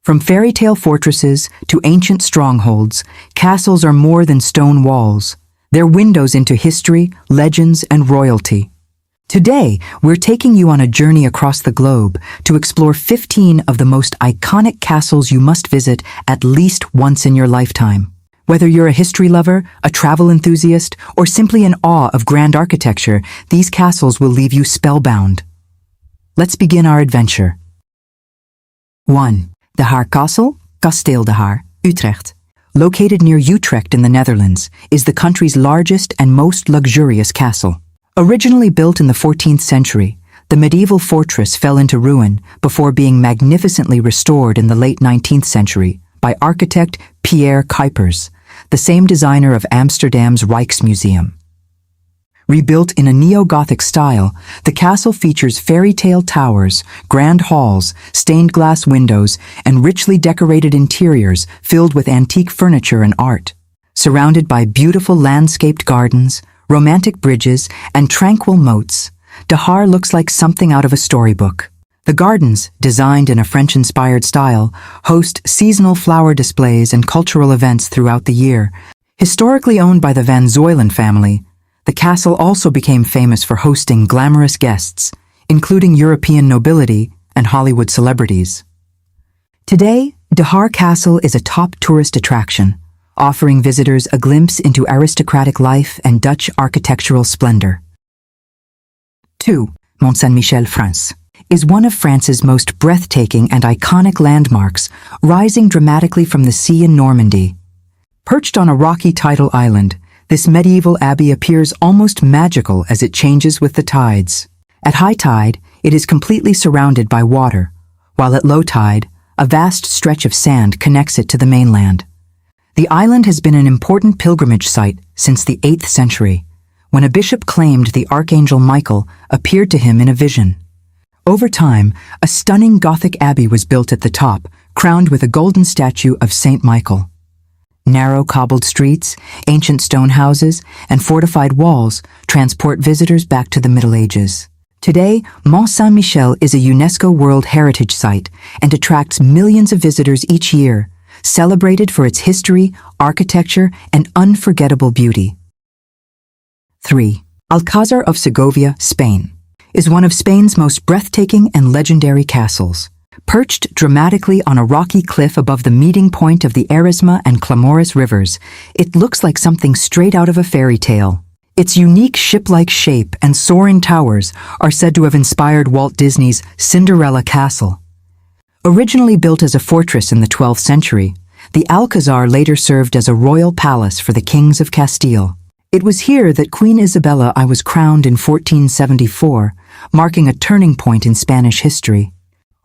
From fairy tale fortresses to ancient strongholds, castles are more than stone walls. They're windows into history, legends, and royalty. Today, we're taking you on a journey across the globe to explore 15 of the most iconic castles you must visit at least once in your lifetime. Whether you're a history lover, a travel enthusiast, or simply in awe of grand architecture, these castles will leave you spellbound. Let's begin our adventure. 1. De Haar Castle, Kasteel de Haar, Utrecht. Located near Utrecht in the Netherlands, is the country's largest and most luxurious castle. Originally built in the 14th century, the medieval fortress fell into ruin before being magnificently restored in the late 19th century by architect Pierre Cuypers, the same designer of Amsterdam's Rijksmuseum. Rebuilt in a neo-Gothic style, the castle features fairy tale towers, grand halls, stained glass windows, and richly decorated interiors filled with antique furniture and art. Surrounded by beautiful landscaped gardens, romantic bridges, and tranquil moats, De Haar looks like something out of a storybook. The gardens, designed in a French-inspired style, host seasonal flower displays and cultural events throughout the year. Historically owned by the Van Zuylen family, the castle also became famous for hosting glamorous guests, including European nobility and Hollywood celebrities. Today, De Haar Castle is a top tourist attraction, offering visitors a glimpse into aristocratic life and Dutch architectural splendor. 2. Mont Saint-Michel, France, is one of France's most breathtaking and iconic landmarks, rising dramatically from the sea in Normandy. Perched on a rocky tidal island, this medieval abbey appears almost magical as it changes with the tides. At high tide, it is completely surrounded by water, while at low tide, a vast stretch of sand connects it to the mainland. The island has been an important pilgrimage site since the 8th century, when a bishop claimed the Archangel Michael appeared to him in a vision. Over time, a stunning Gothic abbey was built at the top, crowned with a golden statue of Saint Michael. Narrow cobbled streets, ancient stone houses, and fortified walls transport visitors back to the Middle Ages. Today, Mont Saint-Michel is a UNESCO World Heritage Site and attracts millions of visitors each year, celebrated for its history, architecture, and unforgettable beauty. 3. Alcázar of Segovia, Spain, is one of Spain's most breathtaking and legendary castles. Perched dramatically on a rocky cliff above the meeting point of the Eresma and Clamores rivers, it looks like something straight out of a fairy tale. Its unique ship-like shape and soaring towers are said to have inspired Walt Disney's Cinderella Castle. Originally built as a fortress in the 12th century, the Alcázar later served as a royal palace for the kings of Castile. It was here that Queen Isabella I was crowned in 1474, marking a turning point in Spanish history.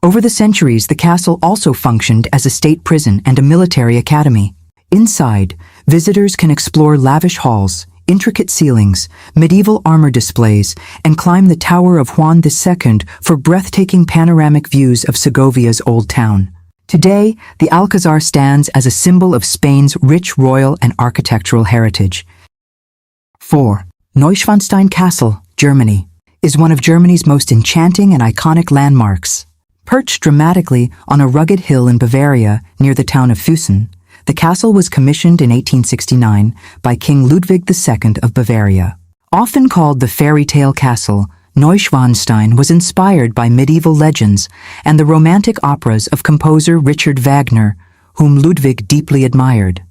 Over the centuries, the castle also functioned as a state prison and a military academy. Inside, visitors can explore lavish halls, intricate ceilings, medieval armor displays, and climb the Tower of Juan II for breathtaking panoramic views of Segovia's old town. Today, the Alcázar stands as a symbol of Spain's rich royal and architectural heritage. 4. Neuschwanstein Castle, Germany, is one of Germany's most enchanting and iconic landmarks. Perched dramatically on a rugged hill in Bavaria near the town of Füssen, the castle was commissioned in 1869 by King Ludwig II of Bavaria. Often called the fairy tale castle, Neuschwanstein was inspired by medieval legends and the romantic operas of composer Richard Wagner, whom Ludwig deeply admired.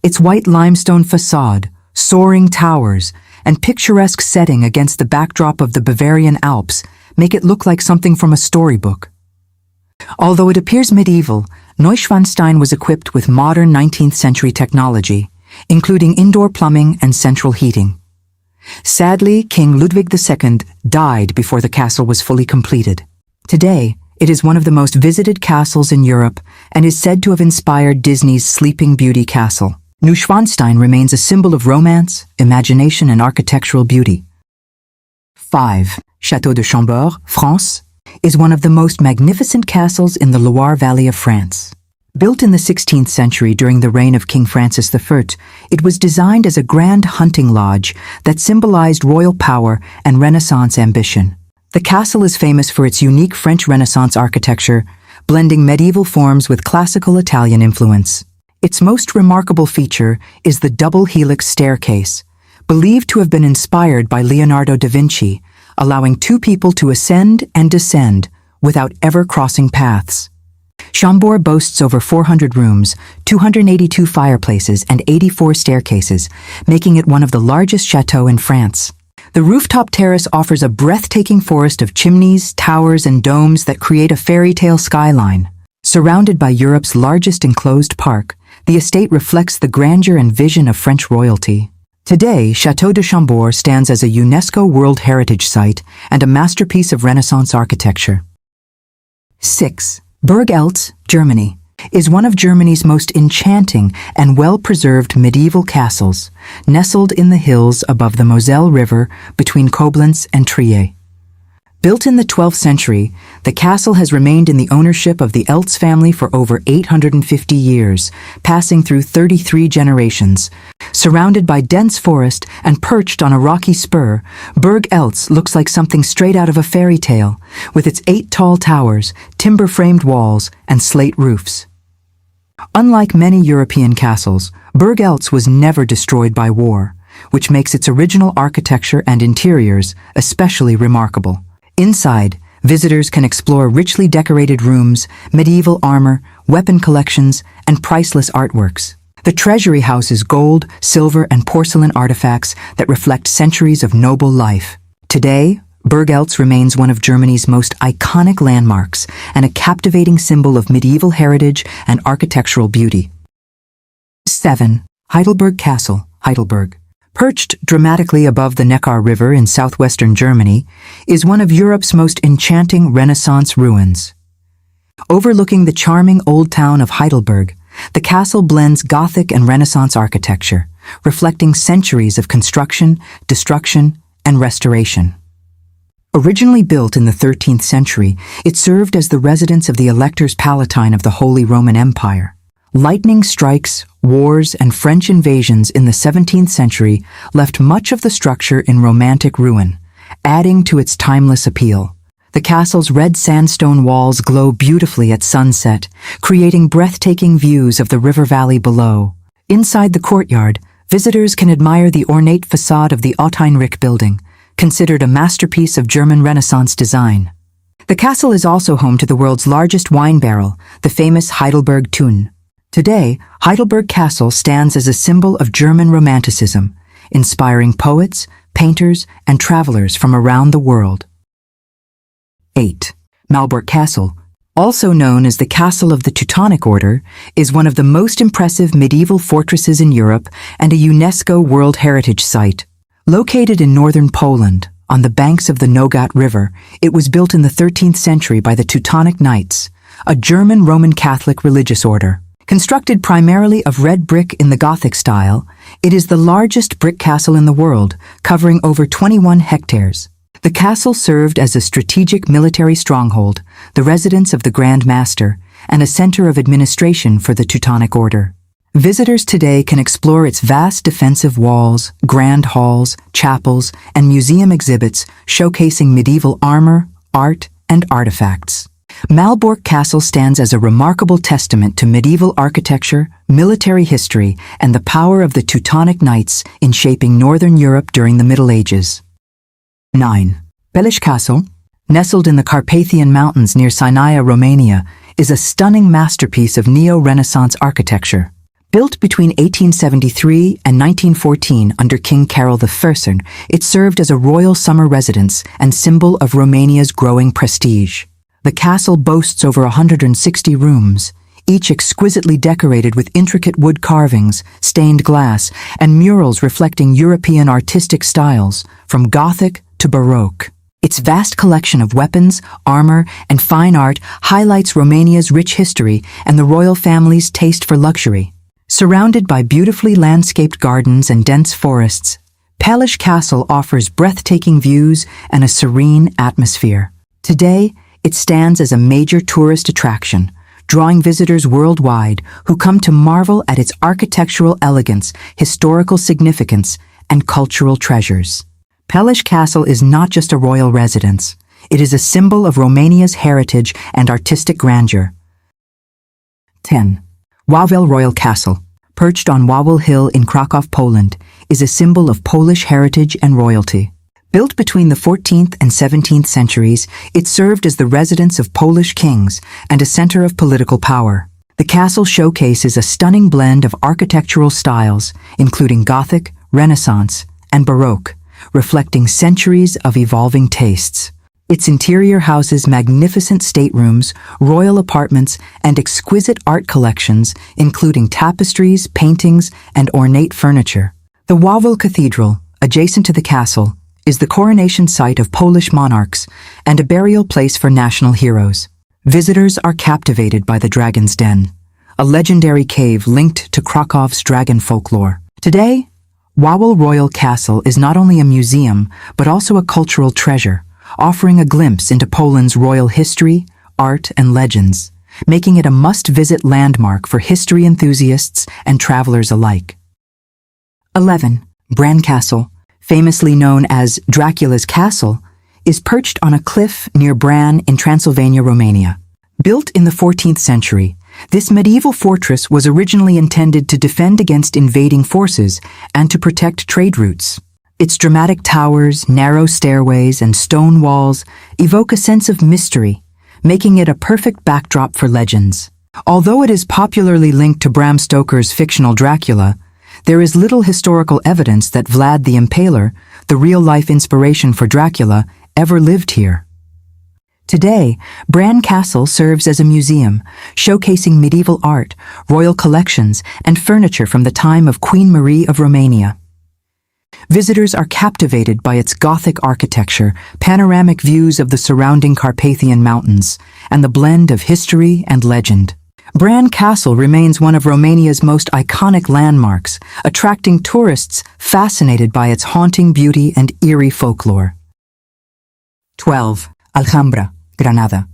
Its white limestone facade, soaring towers, and picturesque setting against the backdrop of the Bavarian Alps make it look like something from a storybook. Although it appears medieval, Neuschwanstein was equipped with modern 19th century technology, including indoor plumbing and central heating. Sadly, King Ludwig II died before the castle was fully completed. Today, it is one of the most visited castles in Europe and is said to have inspired Disney's Sleeping Beauty castle. Neuschwanstein remains a symbol of romance, imagination, and architectural beauty. 5. Château de Chambord, France, is one of the most magnificent castles in the Loire Valley of France. Built in the 16th century during the reign of King Francis I, it was designed as a grand hunting lodge that symbolized royal power and Renaissance ambition. The castle is famous for its unique French Renaissance architecture, blending medieval forms with classical Italian influence. Its most remarkable feature is the double helix staircase, believed to have been inspired by Leonardo da Vinci, allowing two people to ascend and descend without ever crossing paths. Chambord boasts over 400 rooms, 282 fireplaces, and 84 staircases, making it one of the largest chateaux in France. The rooftop terrace offers a breathtaking forest of chimneys, towers, and domes that create a fairy tale skyline. Surrounded by Europe's largest enclosed park, the estate reflects the grandeur and vision of French royalty. Today, Château de Chambord stands as a UNESCO World Heritage Site and a masterpiece of Renaissance architecture. 6. Burg Eltz, Germany, is one of Germany's most enchanting and well-preserved medieval castles, nestled in the hills above the Moselle River between Koblenz and Trier. Built in the 12th century, the castle has remained in the ownership of the Eltz family for over 850 years, passing through 33 generations. Surrounded by dense forest and perched on a rocky spur, Burg Eltz looks like something straight out of a fairy tale, with its 8 tall towers, timber-framed walls, and slate roofs. Unlike many European castles, Burg Eltz was never destroyed by war, which makes its original architecture and interiors especially remarkable. Inside, visitors can explore richly decorated rooms, medieval armor, weapon collections, and priceless artworks. The treasury houses gold, silver, and porcelain artifacts that reflect centuries of noble life. Today, Burg Eltz remains one of Germany's most iconic landmarks and a captivating symbol of medieval heritage and architectural beauty. 7. Heidelberg Castle, Heidelberg. Perched dramatically above the Neckar River in southwestern Germany, is one of Europe's most enchanting Renaissance ruins. Overlooking the charming old town of Heidelberg, the castle blends Gothic and Renaissance architecture, reflecting centuries of construction, destruction, and restoration. Originally built in the 13th century, it served as the residence of the Electors Palatine of the Holy Roman Empire. Lightning strikes, wars, and French invasions in the 17th century left much of the structure in romantic ruin, adding to its timeless appeal. The castle's red sandstone walls glow beautifully at sunset, creating breathtaking views of the river valley below. Inside the courtyard, visitors can admire the ornate facade of the Otto-Heinrich building, considered a masterpiece of German Renaissance design. The castle is also home to the world's largest wine barrel, the famous Heidelberg Tun. Today, Heidelberg Castle stands as a symbol of German Romanticism, inspiring poets, painters, and travelers from around the world. 8. Malbork Castle, also known as the Castle of the Teutonic Order, is one of the most impressive medieval fortresses in Europe and a UNESCO World Heritage Site. Located in northern Poland, on the banks of the Nogat River, it was built in the 13th century by the Teutonic Knights, a German Roman Catholic religious order. Constructed primarily of red brick in the Gothic style, it is the largest brick castle in the world, covering over 21 hectares. The castle served as a strategic military stronghold, the residence of the Grand Master, and a center of administration for the Teutonic Order. Visitors today can explore its vast defensive walls, grand halls, chapels, and museum exhibits showcasing medieval armor, art, and artifacts. Malbork Castle stands as a remarkable testament to medieval architecture, military history, and the power of the Teutonic Knights in shaping Northern Europe during the Middle Ages. 9. Pelish Castle, nestled in the Carpathian Mountains near Sinaia, Romania, is a stunning masterpiece of neo-Renaissance architecture. Built between 1873 and 1914 under King Carol I, it served as a royal summer residence and symbol of Romania's growing prestige. The castle boasts over 160 rooms, each exquisitely decorated with intricate wood carvings, stained glass, and murals reflecting European artistic styles, from Gothic to Baroque. Its vast collection of weapons, armor, and fine art highlights Romania's rich history and the royal family's taste for luxury. Surrounded by beautifully landscaped gardens and dense forests, Pelish Castle offers breathtaking views and a serene atmosphere. Today, it stands as a major tourist attraction, drawing visitors worldwide who come to marvel at its architectural elegance, historical significance, and cultural treasures. Pelish Castle is not just a royal residence. It is a symbol of Romania's heritage and artistic grandeur, 10. Wawel Royal Castle, perched on Wawel Hill in Krakow, Poland, is a symbol of Polish heritage and royalty. Built between the 14th and 17th centuries, it served as the residence of Polish kings and a center of political power. The castle showcases a stunning blend of architectural styles, including Gothic, Renaissance, and Baroque, reflecting centuries of evolving tastes. Its interior houses magnificent staterooms, royal apartments, and exquisite art collections, including tapestries, paintings, and ornate furniture. The Wawel Cathedral, adjacent to the castle, is the coronation site of Polish monarchs and a burial place for national heroes. Visitors are captivated by the Dragon's Den, a legendary cave linked to Krakow's dragon folklore. Today, Wawel Royal Castle is not only a museum, but also a cultural treasure, offering a glimpse into Poland's royal history, art, and legends, making it a must-visit landmark for history enthusiasts and travelers alike. 11. Bran Castle, famously known as Dracula's Castle, is perched on a cliff near Bran in Transylvania, Romania. Built in the 14th century, this medieval fortress was originally intended to defend against invading forces and to protect trade routes. Its dramatic towers, narrow stairways, and stone walls evoke a sense of mystery, making it a perfect backdrop for legends. Although it is popularly linked to Bram Stoker's fictional Dracula, there is little historical evidence that Vlad the Impaler, the real-life inspiration for Dracula, ever lived here. Today, Bran Castle serves as a museum, showcasing medieval art, royal collections, and furniture from the time of Queen Marie of Romania. Visitors are captivated by its Gothic architecture, panoramic views of the surrounding Carpathian Mountains, and the blend of history and legend. Bran Castle remains one of Romania's most iconic landmarks, attracting tourists fascinated by its haunting beauty and eerie folklore. 12. Alhambra, Granada.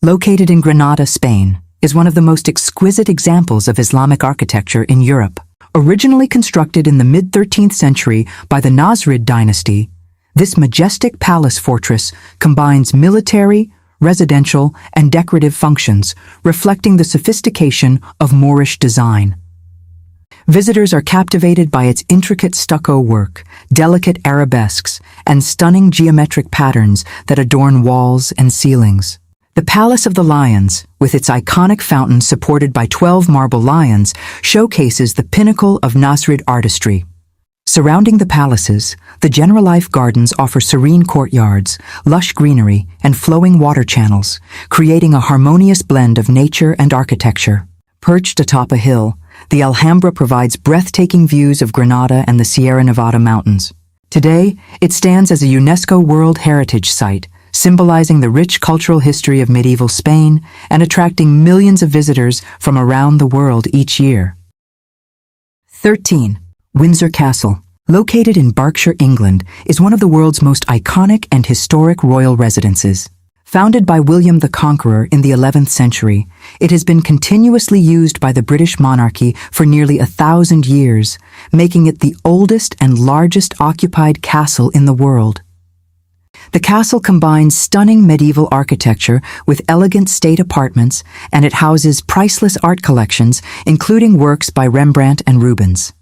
Located in Granada, Spain, is one of the most exquisite examples of Islamic architecture in Europe. Originally constructed in the mid-13th century by the Nasrid dynasty, this majestic palace fortress combines military, residential, and decorative functions, reflecting the sophistication of Moorish design. Visitors are captivated by its intricate stucco work, delicate arabesques, and stunning geometric patterns that adorn walls and ceilings. The Palace of the Lions, with its iconic fountain supported by 12 marble lions, showcases the pinnacle of Nasrid artistry. Surrounding the palaces, the Generalife Gardens offer serene courtyards, lush greenery, and flowing water channels, creating a harmonious blend of nature and architecture. Perched atop a hill, the Alhambra provides breathtaking views of Granada and the Sierra Nevada mountains. Today, it stands as a UNESCO World Heritage Site, symbolizing the rich cultural history of medieval Spain and attracting millions of visitors from around the world each year. 13. Windsor Castle, located in Berkshire, England, is one of the world's most iconic and historic royal residences. Founded by William the Conqueror in the 11th century, it has been continuously used by the British monarchy for nearly 1,000 years, making it the oldest and largest occupied castle in the world. The castle combines stunning medieval architecture with elegant state apartments, and it houses priceless art collections, including works by Rembrandt and Rubens.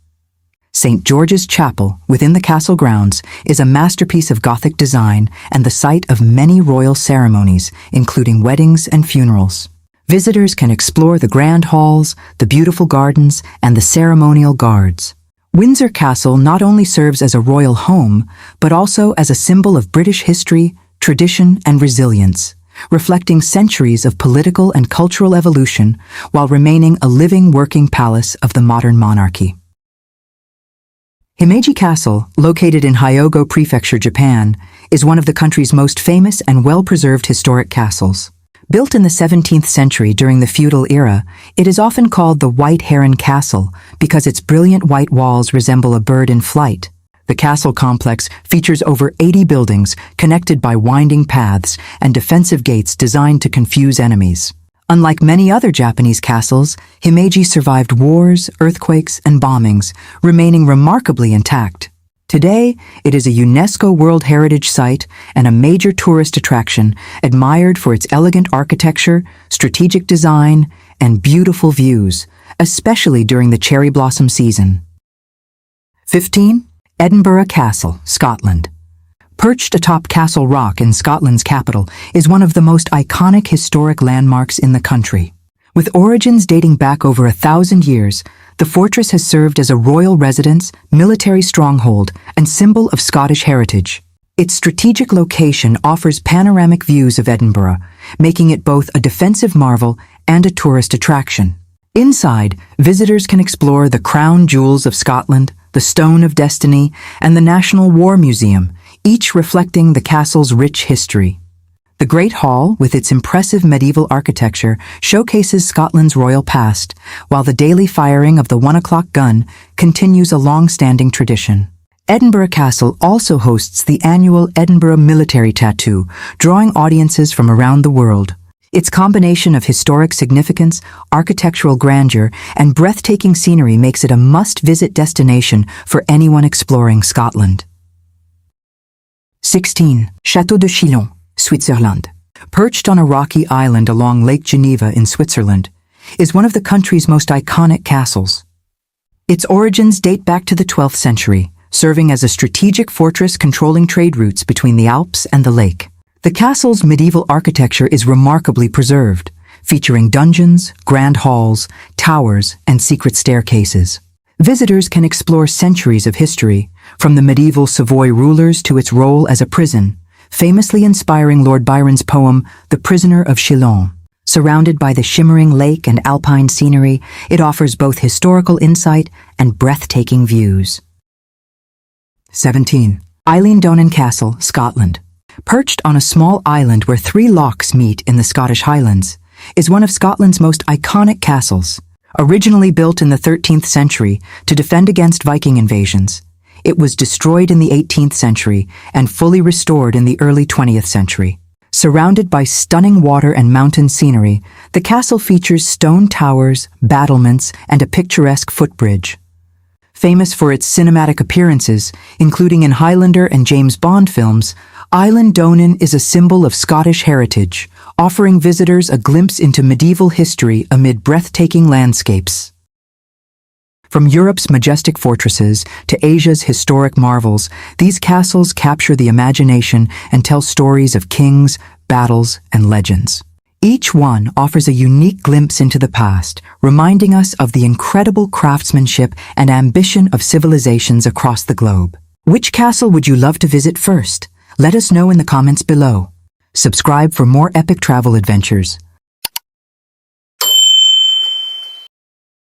St. George's Chapel, within the castle grounds, is a masterpiece of Gothic design and the site of many royal ceremonies, including weddings and funerals. Visitors can explore the grand halls, the beautiful gardens, and the ceremonial guards. Windsor Castle not only serves as a royal home, but also as a symbol of British history, tradition, and resilience, reflecting centuries of political and cultural evolution while remaining a living, working palace of the modern monarchy. Himeji Castle, located in Hyogo Prefecture, Japan, is one of the country's most famous and well-preserved historic castles. Built in the 17th century during the feudal era, it is often called the White Heron Castle because its brilliant white walls resemble a bird in flight. The castle complex features over 80 buildings connected by winding paths and defensive gates designed to confuse enemies. Unlike many other Japanese castles, Himeji survived wars, earthquakes, and bombings, remaining remarkably intact. Today, it is a UNESCO World Heritage Site and a major tourist attraction, admired for its elegant architecture, strategic design, and beautiful views, especially during the cherry blossom season. 15. Edinburgh Castle, Scotland. Perched atop Castle Rock in Scotland's capital is one of the most iconic historic landmarks in the country. With origins dating back over 1,000 years, the fortress has served as a royal residence, military stronghold, and symbol of Scottish heritage. Its strategic location offers panoramic views of Edinburgh, making it both a defensive marvel and a tourist attraction. Inside, visitors can explore the crown jewels of Scotland, the Stone of Destiny, and the National War Museum, each reflecting the castle's rich history. The Great Hall, with its impressive medieval architecture, showcases Scotland's royal past, while the daily firing of the 1 o'clock gun continues a long-standing tradition. Edinburgh Castle also hosts the annual Edinburgh Military Tattoo, drawing audiences from around the world. Its combination of historic significance, architectural grandeur, and breathtaking scenery makes it a must-visit destination for anyone exploring Scotland. 16. Château de Chillon, Switzerland. Perched on a rocky island along Lake Geneva in Switzerland, is one of the country's most iconic castles. Its origins date back to the 12th century, serving as a strategic fortress controlling trade routes between the Alps and the lake. The castle's medieval architecture is remarkably preserved, featuring dungeons, grand halls, towers, and secret staircases. Visitors can explore centuries of history, from the medieval Savoy rulers to its role as a prison, famously inspiring Lord Byron's poem, The Prisoner of Chillon. Surrounded by the shimmering lake and alpine scenery, it offers both historical insight and breathtaking views. 17. Eilean Castle, Scotland. Perched on a small island where 3 lochs meet in the Scottish Highlands, is one of Scotland's most iconic castles. Originally built in the 13th century to defend against Viking invasions, it was destroyed in the 18th century and fully restored in the early 20th century. Surrounded by stunning water and mountain scenery, the castle features stone towers, battlements, and a picturesque footbridge. Famous for its cinematic appearances, including in Highlander and James Bond films, Eilean is a symbol of Scottish heritage, offering visitors a glimpse into medieval history amid breathtaking landscapes. From Europe's majestic fortresses to Asia's historic marvels, these castles capture the imagination and tell stories of kings, battles, and legends. Each one offers a unique glimpse into the past, reminding us of the incredible craftsmanship and ambition of civilizations across the globe. Which castle would you love to visit first? Let us know in the comments below. Subscribe for more epic travel adventures.